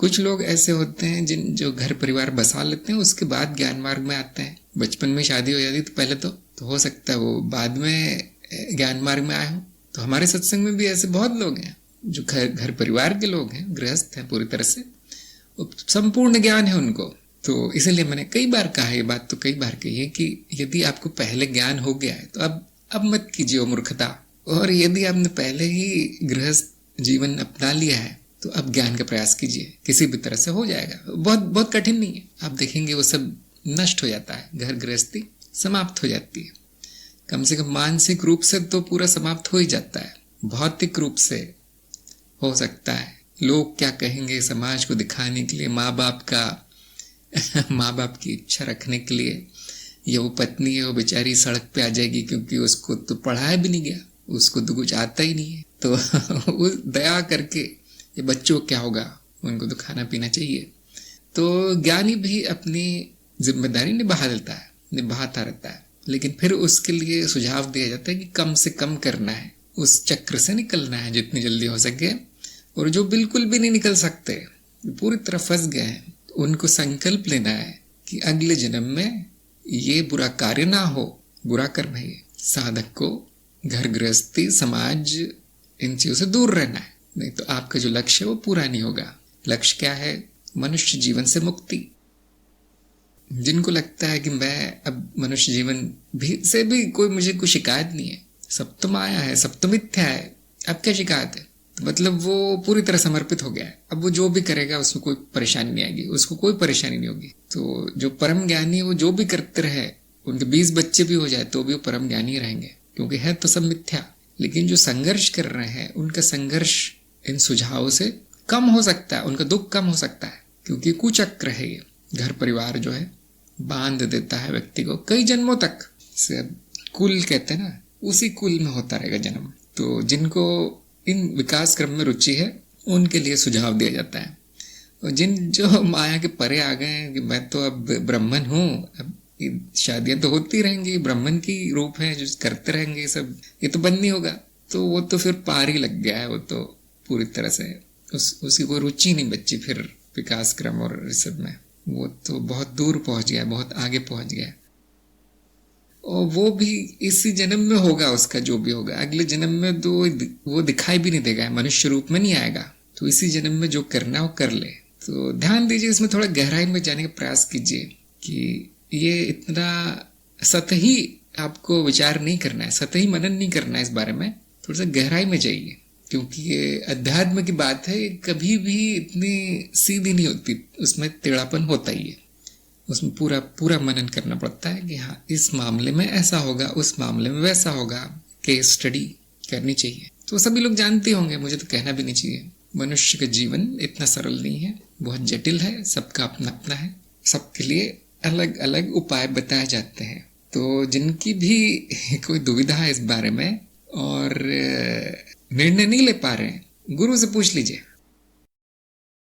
कुछ लोग ऐसे होते हैं जो घर परिवार बसा लेते हैं, उसके बाद ज्ञान मार्ग में आते हैं। बचपन में शादी हो जाती तो पहले तो हो सकता है वो बाद में ज्ञान मार्ग में आए हो। तो हमारे सत्संग में भी ऐसे बहुत लोग हैं जो घर परिवार के लोग हैं, गृहस्थ हैं पूरी तरह से, संपूर्ण ज्ञान है उनको। तो इसलिए मैंने कई बार कहा, ये बात तो कई बार कही है कि यदि आपको पहले ज्ञान हो गया है तो अब मत कीजिए वो मूर्खता। और यदि आपने पहले ही गृहस्थ जीवन अपना लिया है तो अब ज्ञान का प्रयास कीजिए, किसी भी तरह से हो जाएगा। बहुत बहुत कठिन नहीं है, आप देखेंगे वो सब नष्ट हो जाता है, घर गृहस्थी समाप्त हो जाती है। कम से कम मानसिक रूप से तो पूरा समाप्त हो ही जाता है। भौतिक रूप से हो सकता है, लोग क्या कहेंगे समाज को दिखाने के लिए, माँ बाप की इच्छा रखने के लिए, या वो पत्नी है वो बेचारी सड़क पे आ जाएगी क्योंकि उसको तो पढ़ाया भी नहीं गया, उसको तो कुछ आता ही नहीं है, तो वो दया करके ये बच्चों क्या होगा, उनको तो खाना पीना चाहिए। तो ज्ञानी भी अपनी जिम्मेदारी निभाता रहता है, लेकिन फिर उसके लिए सुझाव दिया जाता है कि कम से कम करना है, उस चक्र से निकलना है जितनी जल्दी हो सके। और जो बिल्कुल भी नहीं निकल सकते, पूरी तरह फंस गए हैं, उनको संकल्प लेना है कि अगले जन्म में ये बुरा कार्य ना हो, बुरा कर्म है ये। साधक को घर गृहस्थी समाज इन चीजों से दूर रहना है, नहीं तो आपका जो लक्ष्य है वो पूरा नहीं होगा। लक्ष्य क्या है? मनुष्य जीवन से मुक्ति। जिनको लगता है कि मैं अब मनुष्य जीवन से भी मुझे कोई शिकायत नहीं है, सब तो माया है, सब तो मिथ्या है, अब क्या शिकायत है, मतलब वो पूरी तरह समर्पित हो गया है। अब वो जो भी करेगा उसमें कोई परेशानी नहीं आएगी, उसको कोई परेशानी नहीं होगी। तो जो परम ज्ञानी है वो जो भी करते रहे, उनके 20 बच्चे भी हो जाए तो भी वो परम ज्ञानी रहेंगे, क्योंकि है तो सब मिथ्या। लेकिन जो संघर्ष कर रहे हैं उनका संघर्ष इन सुझावों से कम हो सकता है, उनका दुख कम हो सकता है, क्योंकि कुचक्र है ये। घर परिवार जो है बांध देता है व्यक्ति को कई जन्मों तक से। कुल कहते हैं ना, उसी कुल में होता रहेगा जन्म। तो जिनको इन विकास क्रम में रुचि है उनके लिए सुझाव दिया जाता है। और जो माया के परे आ गए हैं कि मैं तो अब ब्राह्मण हूँ, अब शादियां तो होती रहेंगी, ब्राह्मण की रूप है, जो करते रहेंगे सब, ये तो बंद नहीं होगा, तो वो तो फिर पार ही लग गया है। वो तो पूरी तरह से उसकी कोई रुचि नहीं बची फिर विकास क्रम और इस सब में। वो तो बहुत दूर पहुंच गया, बहुत आगे पहुंच गया। और वो भी इसी जन्म में होगा, उसका जो भी होगा अगले जन्म में तो वो दिखाई भी नहीं देगा, मनुष्य रूप में नहीं आएगा। तो इसी जन्म में जो करना है वो कर ले। तो ध्यान दीजिए, इसमें थोड़ा गहराई में जाने का प्रयास कीजिए कि ये इतना सतही आपको विचार नहीं करना है, सतही मनन नहीं करना है इस बारे में, थोड़ा सा गहराई में जाइए, क्योंकि ये अध्यात्म की बात है, कभी भी इतनी सीधी नहीं होती, उसमें टेढ़ापन होता ही है। उसमें पूरा मनन करना पड़ता है कि हाँ इस मामले में ऐसा होगा, उस मामले में वैसा होगा, केस स्टडी करनी चाहिए। तो सभी लोग जानते होंगे, मुझे तो कहना भी नहीं चाहिए। मनुष्य का जीवन इतना सरल नहीं है, बहुत जटिल है, सबका अपना अपना है, सबके लिए अलग अलग उपाय बताए जाते हैं। तो जिनकी भी कोई दुविधा है इस बारे में और निर्णय नहीं ले पा रहे हैं, गुरु से पूछ लीजिए।